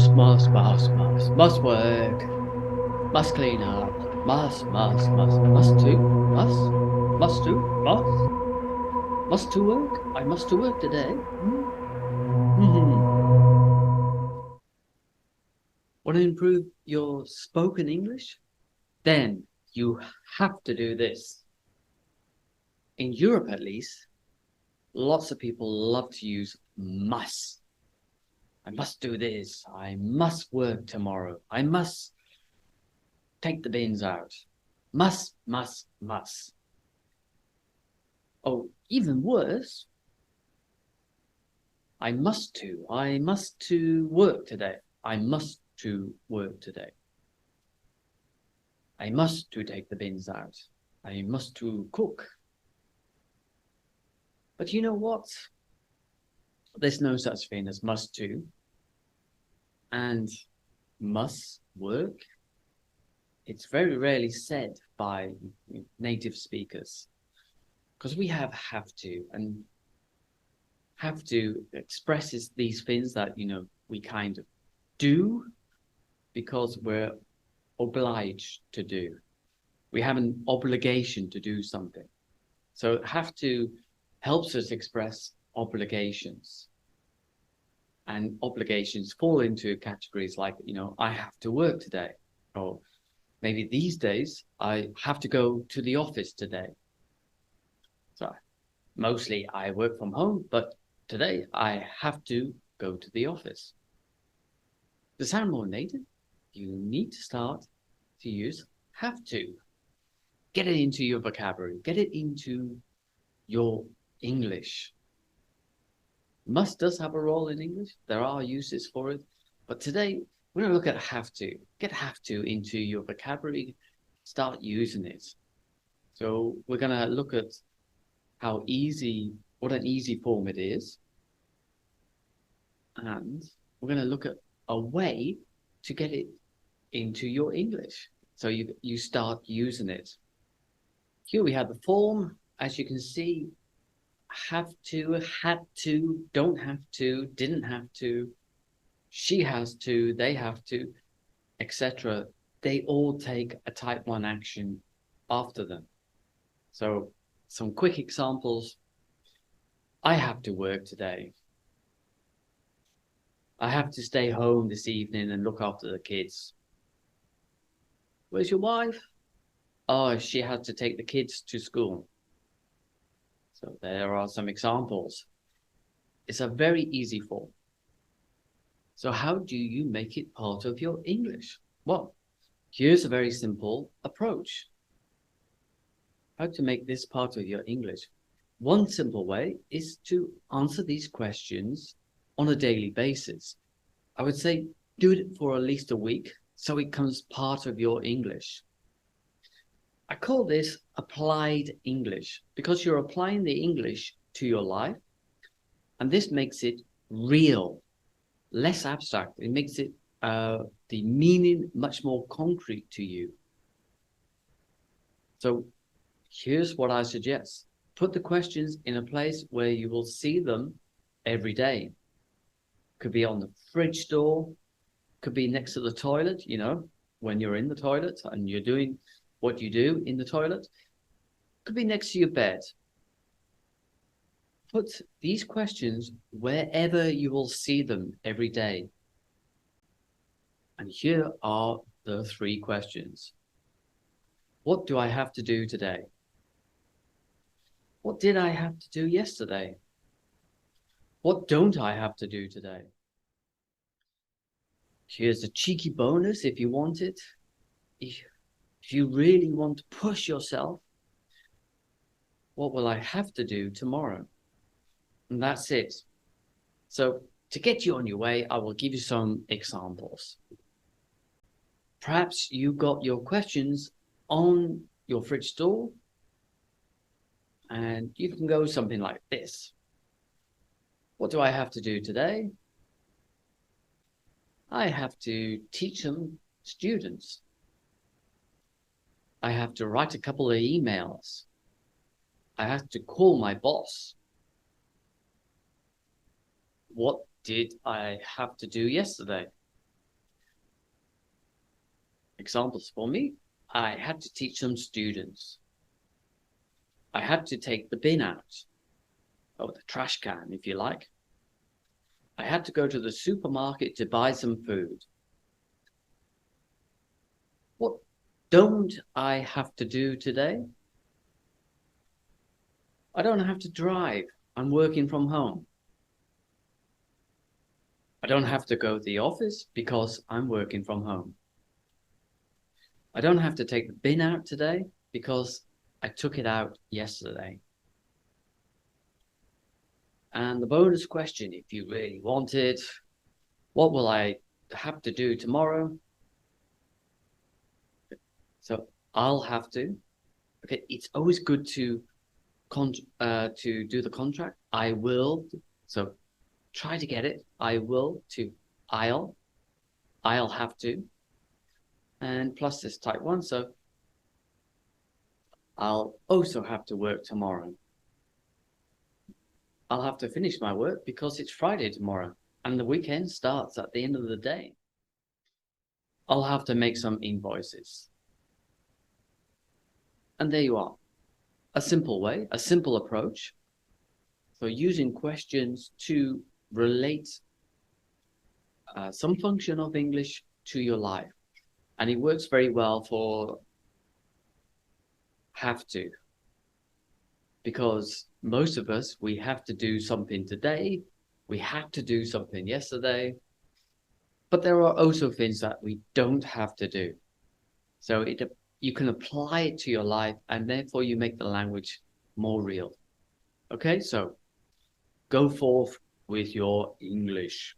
Must work. Must clean up. Must do. Must do. Must to work. I must to work today. Hmm. Want to improve your spoken English? Then you have to do this. In Europe, at least, lots of people love to use must. I must do this. I must work tomorrow. I must take the bins out. Must. Oh, even worse, I must to. I must to work today. I must to work today. I must to take the bins out. I must to cook. But you know what? There's no such thing as must to and must work. It's very rarely said by native speakers because we have to, and have to expresses these things that we kind of do because we're obliged to do. We have an obligation to do something. So have to helps us express obligations. And obligations fall into categories like, I have to work today. Or maybe these days, I have to go to the office today. So mostly I work from home, but today I have to go to the office. To sound more native, you need to start to use have to. Get it into your vocabulary. Get it into your English. Must does have a role in English. There are uses for it. But today, we're going to look at have to. Get have to into your vocabulary. Start using it. So we're going to look at what an easy form it is. And we're going to look at a way to get it into your English. So you start using it. Here we have the form. As you can see, have to, had to, don't have to, didn't have to, she has to, they have to, etc. They all take a type 1 action after them. So some quick examples. I have to work today. I have to stay home this evening and look after the kids. Where's your wife? Oh, she had to take the kids to school. So there are some examples. It's a very easy form. So how do you make it part of your English? Well, here's a very simple approach. How to make this part of your English. One simple way is to answer these questions on a daily basis. I would say do it for at least a week so it becomes part of your English. I call this applied English because you're applying the English to your life, and this makes it real, less abstract. It makes it the meaning much more concrete to you. So here's what I suggest. Put the questions in a place where you will see them every day. Could be on the fridge door, could be next to the toilet, when you're in the toilet and you're doing what you do in the toilet. Could be next to your bed. Put these questions wherever you will see them every day. And here are the 3 questions. What do I have to do today? What did I have to do yesterday? What don't I have to do today? Here's a cheeky bonus if you want it. If you really want to push yourself, what will I have to do tomorrow? And that's it. So to get you on your way, I will give you some examples. Perhaps you got your questions on your fridge door, and you can go something like this. What do I have to do today? I have to teach some students. I have to write a couple of emails. I have to call my boss. What did I have to do yesterday? examples for me. I had to teach some students. I had to take the bin out, or the trash can, if you like. I had to go to the supermarket to buy some food. What don't I have to do today? I don't have to drive. I'm working from home. I don't have to go to the office because I'm working from home. I don't have to take the bin out today because I took it out yesterday. And the bonus question, if you really want it, what will I have to do tomorrow? So I'll have to. Okay, it's always good to do the contract. I will. So try to get it. I will to I'll. I'll have to. And plus this type 1. So I'll also have to work tomorrow. I'll have to finish my work because it's Friday tomorrow and the weekend starts at the end of the day. I'll have to make some invoices. And there you are. A simple way, a simple approach for using questions to relate some function of English to your life. And it works very well for have to. Because most of us, we have to do something today, we had to do something yesterday, but there are also things that we don't have to do. So you can apply it to your life and therefore you make the language more real. Okay, so go forth with your English.